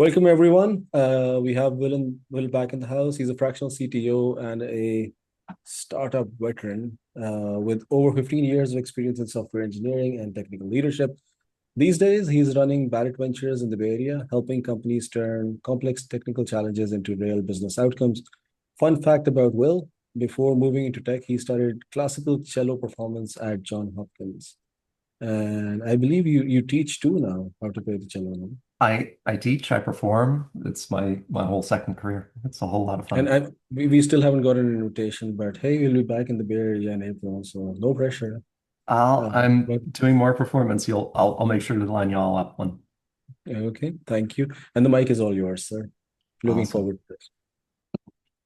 Welcome everyone. We have Will back in the house. He's a fractional CTO and a startup veteran with over 15 years of experience in software engineering and technical leadership. These days, he's running Barrett Ventures in the Bay Area, helping companies turn complex technical challenges into real business outcomes. Fun fact about Will, before moving into tech, he studied classical cello performance at Johns Hopkins. And I believe you teach too now how to play the cello. No? I teach, I perform. It's my whole second career. It's a whole lot of And fun. we still haven't got an invitation, but hey, we'll be back in the Bay Area in April, so no pressure. I'm But doing more performance. I'll make sure to line you all up one. okay, thank you. And the mic is all yours, sir. Looking Awesome. forward to this.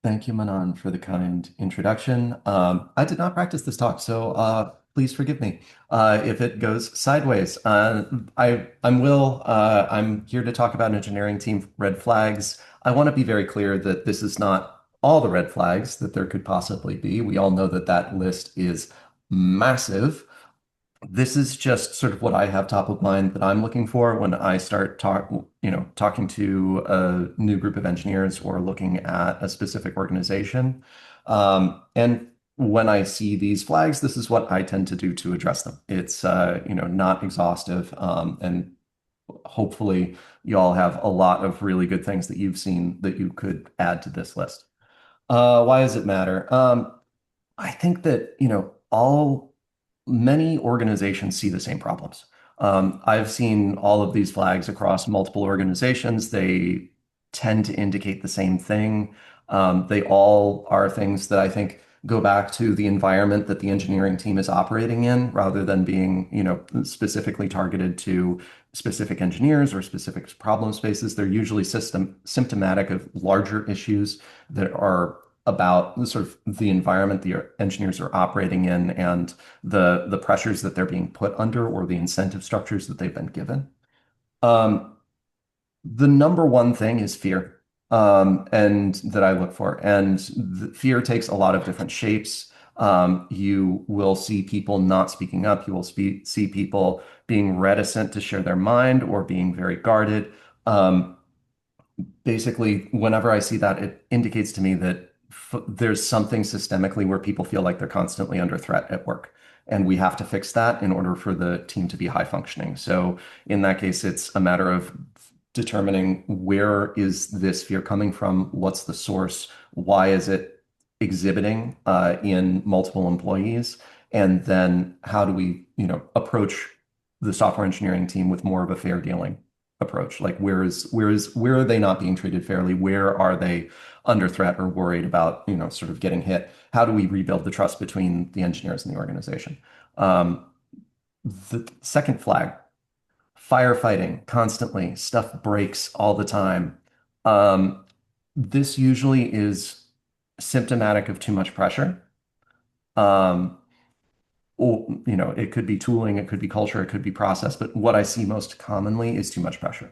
Thank you, Manan, for the kind introduction. I did not practice this talk, so please forgive me if it goes sideways. I'm Will. I'm here to talk about engineering team red flags. I want to be very clear that this is not all the red flags that there could possibly be. We all know that that list is massive. This is just sort of what I have top of mind that I'm looking for when I start talking to a new group of engineers or looking at a specific organization. And when I see these flags, this is what I tend to do to address them. It's not exhaustive, and hopefully you all have a lot of really good things that you've seen that you could add to this list. Why does it matter? I think that, all many organizations see the same problems. I've seen all of these flags across multiple organizations. They tend to indicate the same thing. They all are things that I think go back to the environment that the engineering team is operating in, rather than being, specifically targeted to specific engineers or specific problem spaces. They're usually symptomatic of larger issues that are about the sort of the environment the engineers are operating in and the pressures that they're being put under or the incentive structures that they've been given. Um, the number one thing is fear, and that I look for. And the fear takes a lot of different shapes. You will see people not speaking up. You will see people being reticent to share their mind or being very guarded. Basically, whenever I see that, it indicates to me that there's something systemically where people feel like they're constantly under threat at work. And we have to fix that in order for the team to be high functioning. So in that case, it's a matter of determining where is this fear coming from? What's the source? Why is it exhibiting in multiple employees? And then how do we, approach the software engineering team with more of a fair dealing approach? Like where are they not being treated fairly? Where are they under threat or worried about, sort of getting hit? How do we rebuild the trust between the engineers and the organization? Um, the second flag, firefighting constantly, stuff breaks all the time. Um, this usually is symptomatic of too much pressure. Um, or, it could be tooling, it could be culture, it could be process, but what I see most commonly is too much pressure.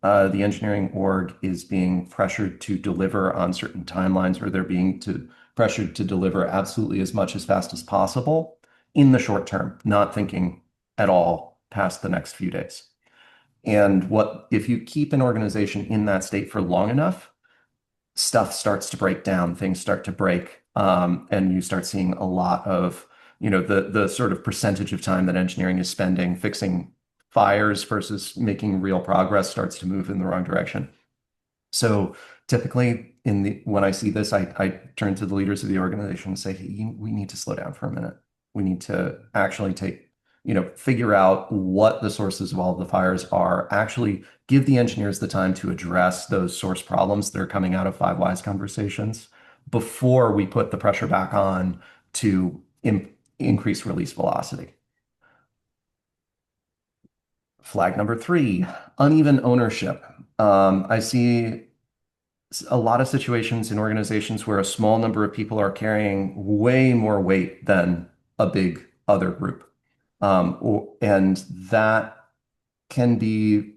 The engineering org is being pressured to deliver on certain timelines, or they're being pressured to deliver absolutely as much as fast as possible in the short term, not thinking at all past the next few days. And what if you keep an organization in that state for long enough, stuff starts to break down, things start to break, and you start seeing a lot of, the sort of percentage of time that engineering is spending fixing fires versus making real progress starts to move in the wrong direction. So typically when I see this, I turn to the leaders of the organization and say, hey, we need to slow down for a minute. We need to actually figure out what the sources of all of the fires are, actually give the engineers the time to address those source problems that are coming out of Five Whys conversations before we put the pressure back on to increase release velocity. Flag number three, uneven ownership. I see a lot of situations in organizations where a small number of people are carrying way more weight than a big other group. And that can be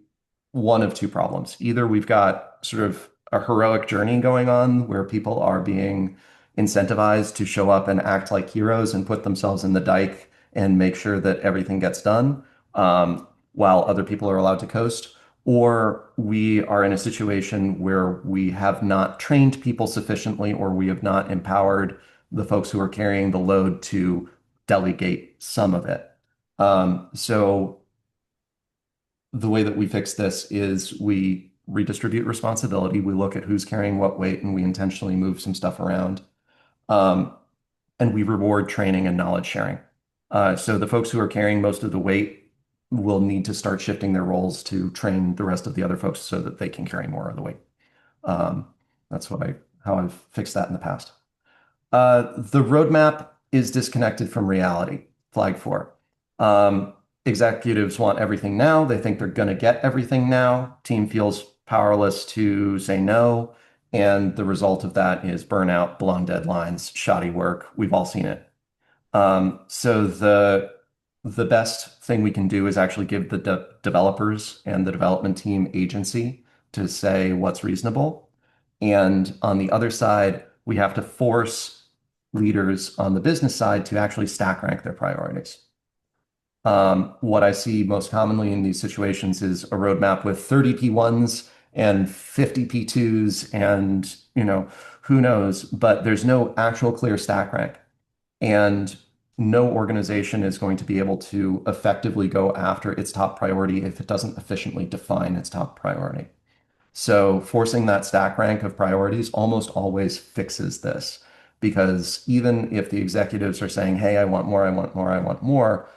one of two problems. Either we've got sort of a heroic journey going on where people are being incentivized to show up and act like heroes and put themselves in the dike and make sure that everything gets done, while other people are allowed to coast. or we are in a situation where we have not trained people sufficiently, or we have not empowered the folks who are carrying the load to delegate some of it. So the way that we fix this is we redistribute responsibility. We look at who's carrying what weight, and we intentionally move some stuff around. Um, and we reward training and knowledge sharing. So the folks who are carrying most of the weight will need to start shifting their roles to train the rest of the other folks so that they can carry more of the weight. Um, that's how I've fixed that in the past. The roadmap is disconnected from reality. Flag 4. Um, Executives want everything now. They think they're going to get everything now. Team feels powerless to say no. And the result of that is burnout, blown deadlines, shoddy work. We've all seen it. So the best thing we can do is actually give the developers and the development team agency to say what's reasonable. And on the other side, we have to force leaders on the business side to actually stack rank their priorities. What I see most commonly in these situations is a roadmap with 30 P1s and 50 P2s and, who knows, but there's no actual clear stack rank. And no organization is going to be able to effectively go after its top priority if it doesn't efficiently define its top priority. So forcing that stack rank of priorities almost always fixes this, because even if the executives are saying, hey, I want more, I want more, I want more,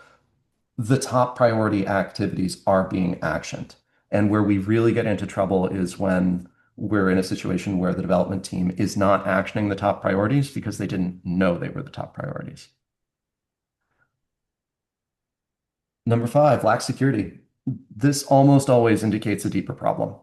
the top priority activities are being actioned. And where we really get into trouble is when we're in a situation where the development team is not actioning the top priorities because they didn't know they were the top priorities. Number 5, lack security. This almost always indicates a deeper problem.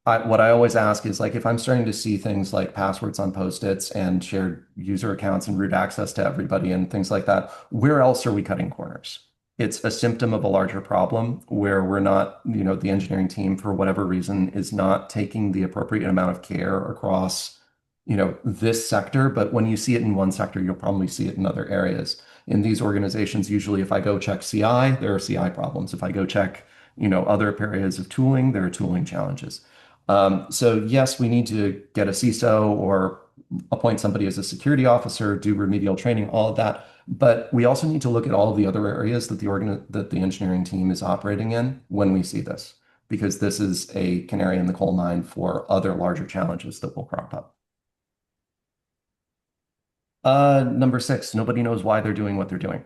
What I always ask is, like, if I'm starting to see things like passwords on post-its and shared user accounts and root access to everybody and things like that, where else are we cutting corners? It's a symptom of a larger problem where we're not, the engineering team, for whatever reason, is not taking the appropriate amount of care across, this sector. But when you see it in one sector, you'll probably see it in other areas. In these organizations, usually if I go check CI, there are CI problems. If I go check, other areas of tooling, there are tooling challenges. So yes, we need to get a CISO or appoint somebody as a security officer, do remedial training, all of that. But we also need to look at all of the other areas that the engineering team is operating in when we see this, because this is a canary in the coal mine for other larger challenges that will crop up. Number 6, nobody knows why they're doing what they're doing.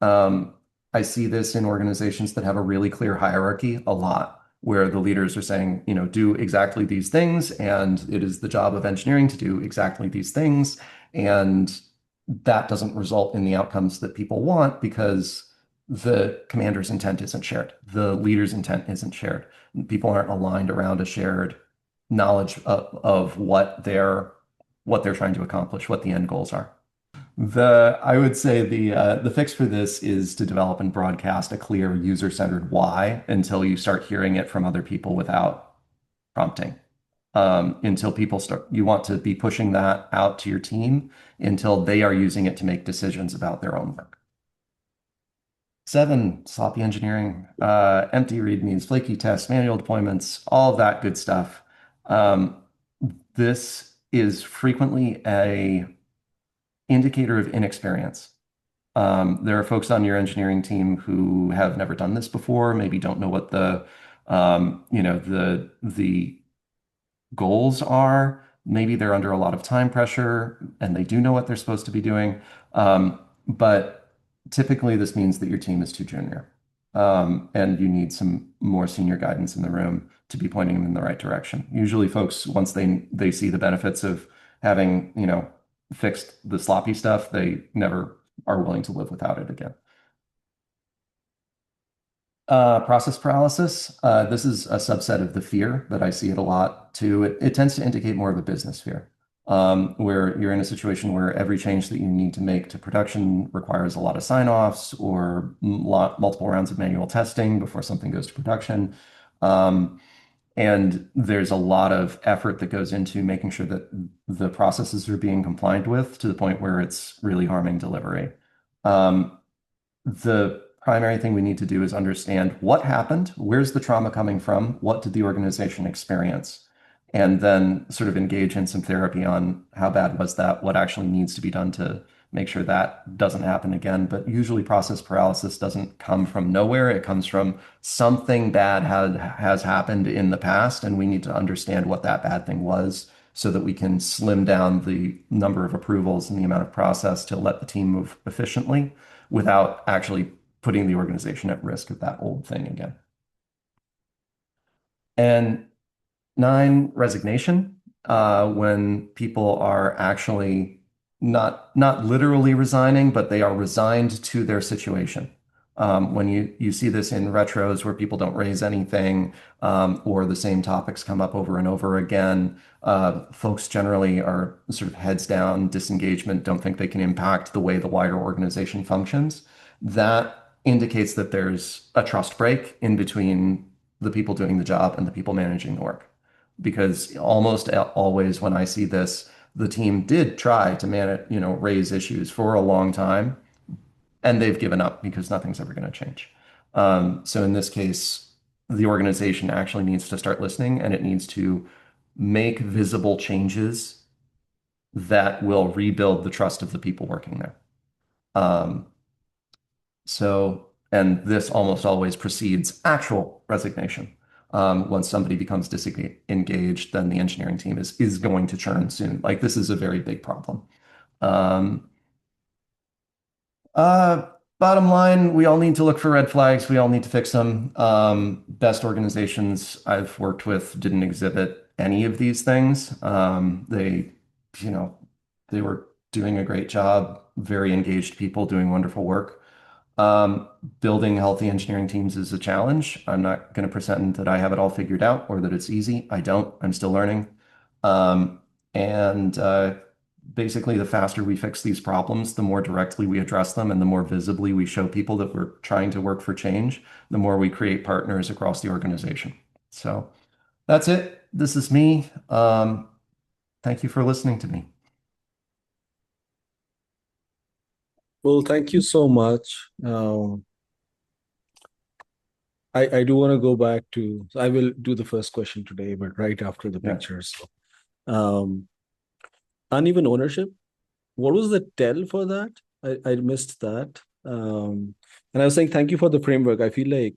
Um, I see this in organizations that have a really clear hierarchy a lot, where the leaders are saying, do exactly these things, and it is the job of engineering to do exactly these things. And that doesn't result in the outcomes that people want because the commander's intent isn't shared. The leader's intent isn't shared. People aren't aligned around a shared knowledge of what they're trying to accomplish, what the end goals are. I would say the fix for this is to develop and broadcast a clear user-centered why until you start hearing it from other people without prompting. Until people start, you want to be pushing that out to your team until they are using it to make decisions about their own work. 7, sloppy engineering, empty readmes, flaky tests, manual deployments, all of that good stuff. This is frequently a indicator of inexperience. There are folks on your engineering team who have never done this before, maybe don't know what the goals are. Maybe they're under a lot of time pressure and they do know what they're supposed to be doing. But typically this means that your team is too junior. And you need some more senior guidance in the room to be pointing them in the right direction. Usually folks, once they see the benefits of having, fixed the sloppy stuff, they never are willing to live without it again. Process paralysis. This is a subset of the fear, but I see it a lot too. It tends to indicate more of a business fear, where you're in a situation where every change that you need to make to production requires a lot of sign-offs or multiple rounds of manual testing before something goes to production. And there's a lot of effort that goes into making sure that the processes are being complied with to the point where it's really harming delivery. The primary thing we need to do is understand what happened, where's the trauma coming from, what did the organization experience, and then sort of engage in some therapy on how bad was that, what actually needs to be done to make sure that doesn't happen again. But usually process paralysis doesn't come from nowhere. It comes from something bad has happened in the past, and we need to understand what that bad thing was so that we can slim down the number of approvals and the amount of process to let the team move efficiently without actually putting the organization at risk of that old thing again. And 9, resignation, when people are actually not literally resigning, but they are resigned to their situation. When you see this in retros where people don't raise anything, or the same topics come up over and over again, folks generally are sort of heads down, disengagement, don't think they can impact the way the wider organization functions. That indicates that there's a trust break in between the people doing the job and the people managing the work. Because almost always when I see this, the team did try to manage, raise issues for a long time, and they've given up because nothing's ever going to change. So in this case, the organization actually needs to start listening, and it needs to make visible changes that will rebuild the trust of the people working there. Um, and this almost always precedes actual resignation. Once somebody becomes disengaged, then the engineering team is going to churn soon. Like, this is a very big problem. Um, uh, Bottom line, we all need to look for red flags. We all need to fix them. Best organizations I've worked with didn't exhibit any of these things. You know, they were doing a great job, very engaged people doing wonderful work. Um, Building healthy engineering teams is a challenge. I'm not going to pretend that I have it all figured out or that it's easy. I don't. I'm still learning. Um, and Basically, the faster we fix these problems, the more directly we address them, and the more visibly we show people that we're trying to work for change, the more we create partners across the organization. So that's it. This is me. Thank you for listening to me. Well, thank you so much. I do want to go back to, I will do the first question today, but right after the Yeah. pictures. Um, Uneven ownership. What was the tell for that? I missed that. And I was saying thank you for the framework. I feel like,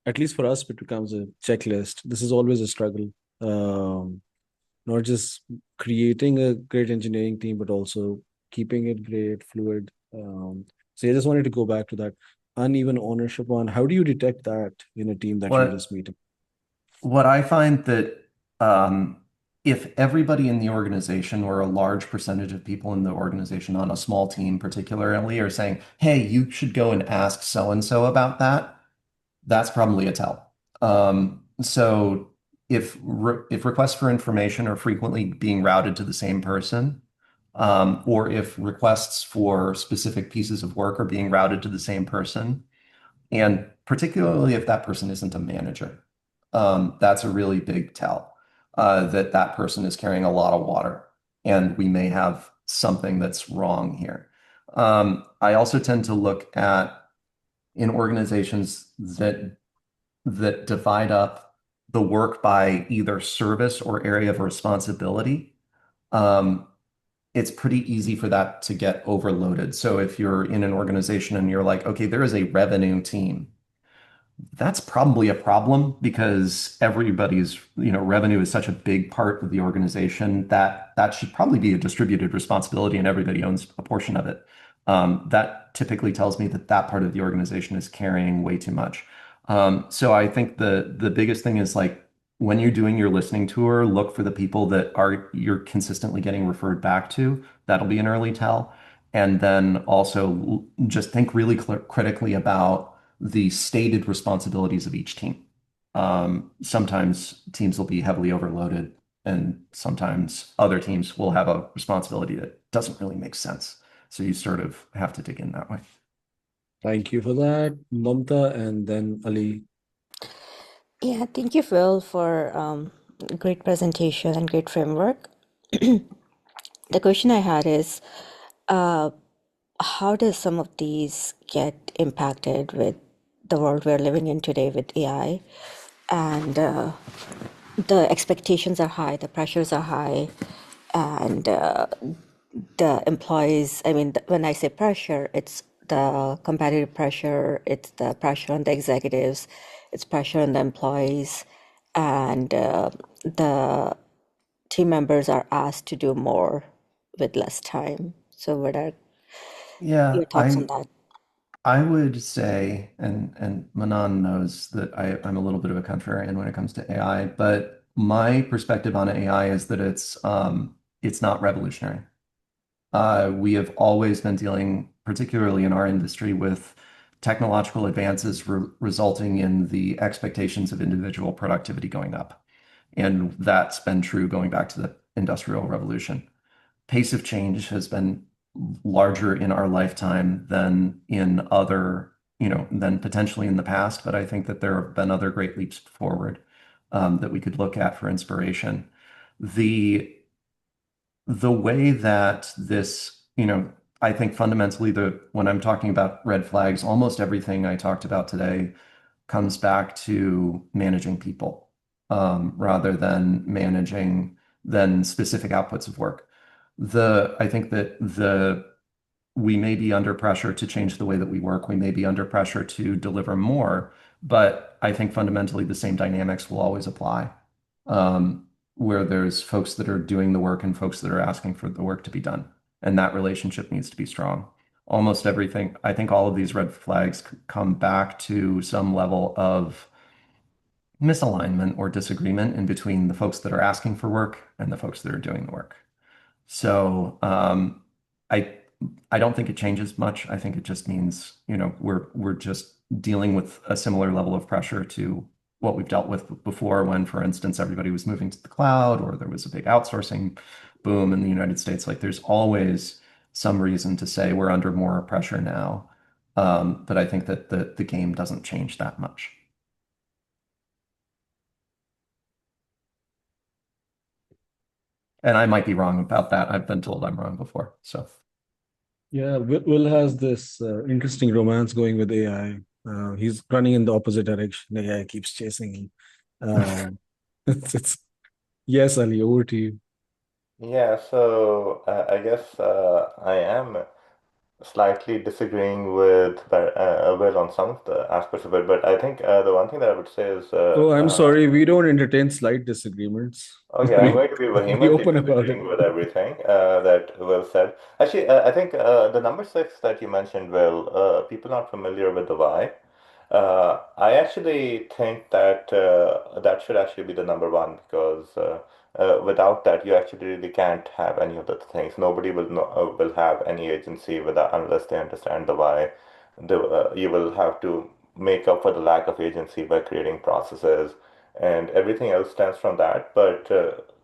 at least for us, it becomes a checklist. This is always a struggle. Not just creating a great engineering team, but also keeping it great, fluid. So I just wanted to go back to that uneven ownership on how do you detect that in a team that you're just What meeting? What I find that um, if everybody in the organization or a large percentage of people in the organization on a small team particularly are saying, hey, you should go and ask so and so about that, that's probably a tell. So if requests for information are frequently being routed to the same person, or if requests for specific pieces of work are being routed to the same person, and particularly if that person isn't a manager, that's a really big tell that that person is carrying a lot of water, and we may have something that's wrong here. I also tend to look at in organizations that divide up the work by either service or area of responsibility. Um, it's pretty easy for that to get overloaded. So if you're in an organization and you're like, okay, there is a revenue team, that's probably a problem because everybody's, revenue is such a big part of the organization that that should probably be a distributed responsibility and everybody owns a portion of it. That typically tells me that that part of the organization is carrying way too much. So I think the biggest thing is like when you're doing your listening tour, look for the people that are you're consistently getting referred back to. That'll be an early tell. And then also just think really critically about the stated responsibilities of each team. Sometimes teams will be heavily overloaded, and sometimes other teams will have a responsibility that doesn't really make sense. So you sort of have to dig in that way. Thank you for that, Mamta, and then Ali. Yeah, thank you, Phil, for great presentation and great framework. The question I had is, how does some of these get impacted with the world we're living in today with AI? And the expectations are high, the pressures are high, and the employees, I mean, when I say pressure, it's the competitive pressure, it's the pressure on the executives, it's pressure on the employees, and the team members are asked to do more with less time. So, what are Yeah, your thoughts on that? I would say, and Manan knows that I'm a little bit of a contrarian when it comes to AI, but my perspective on AI is that it's not revolutionary. We have always been dealing, particularly in our industry, with technological advances resulting in the expectations of individual productivity going up. And that's been true going back to the Industrial Revolution. Pace of change has been larger in our lifetime than in other, than potentially in the past. But I think that there have been other great leaps forward that we could look at for inspiration. The the way that this, I think fundamentally the when I'm talking about red flags, almost everything I talked about today comes back to managing people rather than managing than specific outputs of work. I think that the we may be under pressure to change the way that we work. We may be under pressure to deliver more, but I think fundamentally the same dynamics will always apply, where there's folks that are doing the work and folks that are asking for the work to be done. And that relationship needs to be strong. Almost everything, I think all of these red flags come back to some level of misalignment or disagreement in between the folks that are asking for work and the folks that are doing the work. So I I don't think it changes much. I think it just means, we're just dealing with a similar level of pressure to what we've dealt with before when, for instance, everybody was moving to the cloud or there was a big outsourcing boom in the United States. Like there's always some reason to say we're under more pressure now. But I think that the game doesn't change that much. And I might be wrong about that. I've been told I'm wrong before. So. Yeah, Will has this interesting romance going with AI. He's running in the opposite direction. AI keeps chasing him. It's yes, Ali, over to you. Yeah, so I guess I am slightly disagreeing with Will on some of the aspects of it, but I think the one thing that I would say is Oh, I'm sorry, we don't entertain slight disagreements. okay, I'm We going to be we vehemently open about it. disagreeing with everything that Will said. Actually, I think the number six that you mentioned, Will, people not familiar with the why. I actually think that that should actually be the number one because without that, you actually really can't have any of the things. Nobody will have any agency without unless they understand the why. You will have to make up for the lack of agency by creating processes, and everything else stems from that. But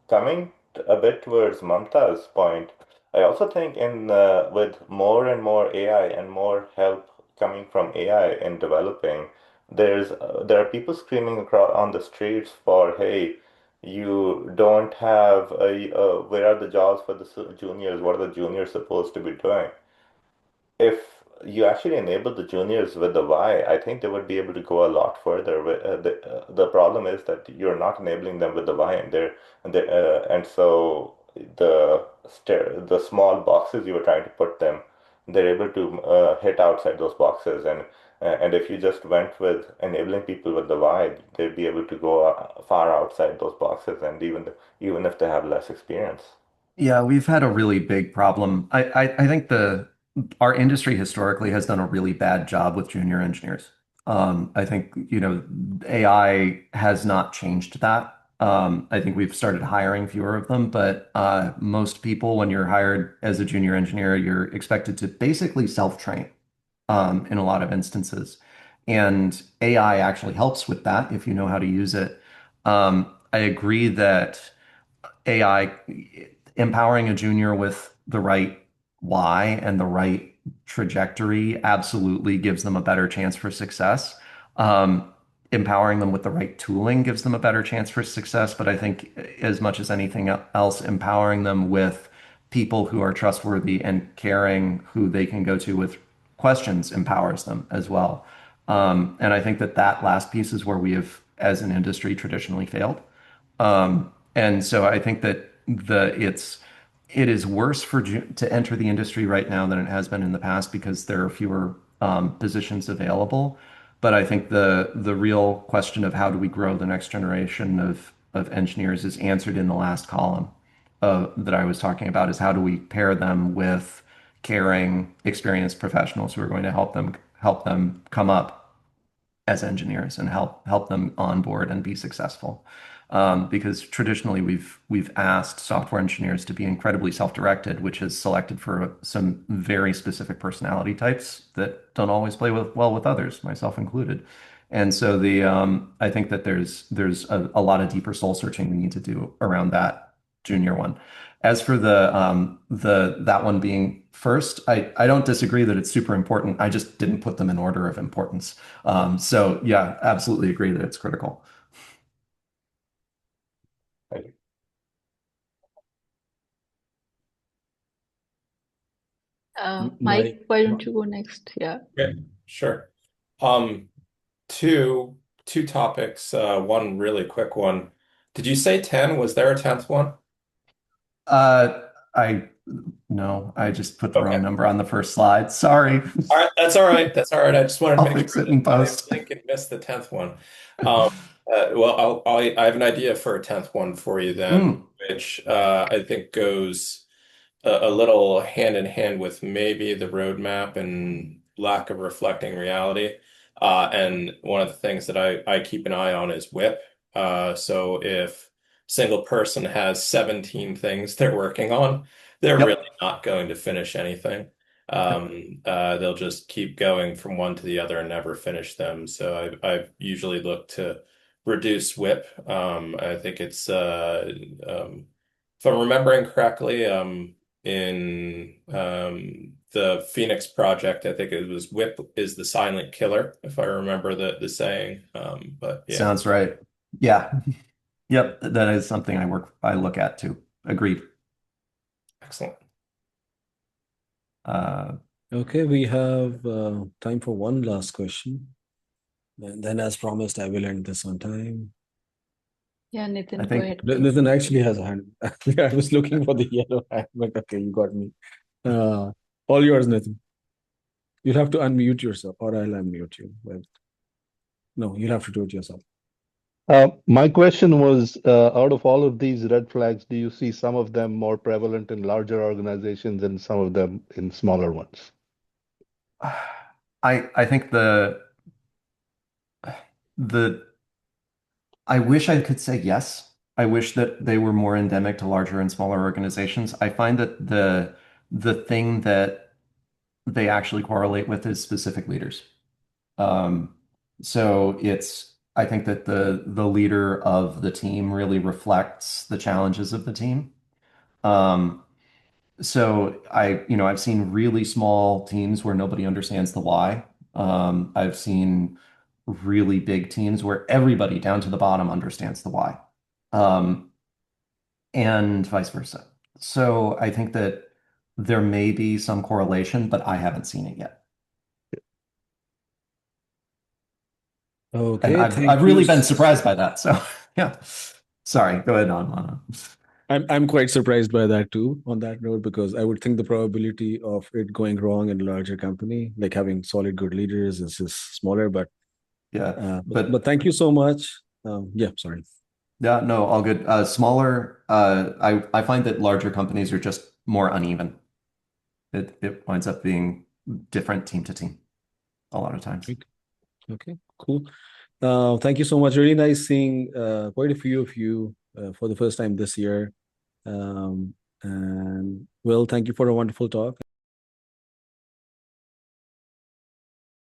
coming a bit towards Mamta's point, I also think in with more and more AI and more help coming from AI in developing, there are people screaming across on the streets for, hey, you don't have where are the jobs for the juniors? What are the juniors supposed to be doing? If you actually enable the juniors with the why, I think they would be able to go a lot further. The problem is that you're not enabling them with the why, and so the small boxes you were trying to put them, they're able to hit outside those boxes, and if you just went with enabling people with the why, they'd be able to go far outside those boxes, and even if they have less experience. Yeah, we've had a really big problem. I think our industry historically has done a really bad job with junior engineers. I think, AI has not changed that. I think we've started hiring fewer of them, but most people, when you're hired as a junior engineer, you're expected to basically self-train in a lot of instances. And AI actually helps with that if you know how to use it. I agree that AI empowering a junior with the right why and the right trajectory absolutely gives them a better chance for success. Empowering them with the right tooling gives them a better chance for success. But I think as much as anything else, empowering them with people who are trustworthy and caring, who they can go to with questions, empowers them as well. And I think that that last piece is where we have, as an industry, traditionally failed. And so I think that it is worse to enter the industry right now than it has been in the past because there are fewer positions available. But I think the real question of how do we grow the next generation of engineers is answered in the last column that I was talking about, is how do we pair them with caring, experienced professionals who are going to help them come up as engineers and help them onboard and be successful. Because traditionally we've asked software engineers to be incredibly self-directed, which is selected for some very specific personality types that don't always play well with others, myself included. And so I think that there's a lot of deeper soul searching we need to do around that junior one. As for that one being first, I don't disagree that it's super important. I just didn't put them in order of importance. So yeah, absolutely agree that it's critical. Thank you. Mike, why don't you go next? Yeah. Okay, sure. Two topics. One really quick one. Did you say 10? Was there a 10th one? I just put the Okay. wrong number on the first slide. Sorry. All right, that's all right. That's all right. I just wanted to I'll make fix sure it in that I post. didn't blink and miss the 10th one. Well, I have an idea for a 10th one for you then, which I think goes a little hand in hand with maybe the roadmap and lack of reflecting reality. And one of the things that I keep an eye on is WIP. So if single person has 17 things they're working on, they're Yep. really not going to finish anything. They'll just keep going from one to the other and never finish them. So I've usually looked to reduce WIP. I think it's if I'm remembering correctly, in the Phoenix project, I think it was WIP is the silent killer, if I remember the saying. But yeah. Sounds right. Yeah. Yep. That is something I look at too. Agreed. Excellent. Okay, we have time for one last question. And then, as promised, I will end this on time. Yeah, Nitin, I go think ahead. Nathan actually has a hand. I was looking for the yellow hand, but okay, you got me. All yours, Nathan. You'll have to unmute yourself, or I'll unmute you. Well, no, you'll have to do it yourself. My question was, out of all of these red flags, do you see some of them more prevalent in larger organizations and some of them in smaller ones? I think I wish I could say yes. I wish that they were more endemic to larger and smaller organizations. I find that the thing that they actually correlate with is specific leaders. So I think that the leader of the team really reflects the challenges of the team. So I've seen really small teams where nobody understands the why. I've seen really big teams where everybody down to the bottom understands the why. And vice versa. So I think that there may be some correlation, but I haven't seen it yet. Okay, And I've really been surprised by that. So yeah. Sorry, go ahead on, Lana. I'm quite surprised by that too, on that note, because I would think the probability of it going wrong in a larger company, like having solid good leaders, is just smaller. But yeah, but thank you so much. Yeah, sorry. Yeah, no, all good. Smaller, I find that larger companies are just more uneven. It winds up being different team to team a lot of times. Okay, cool. Thank you so much. Really nice seeing quite a few of you for the first time this year. And well, thank you for a wonderful talk.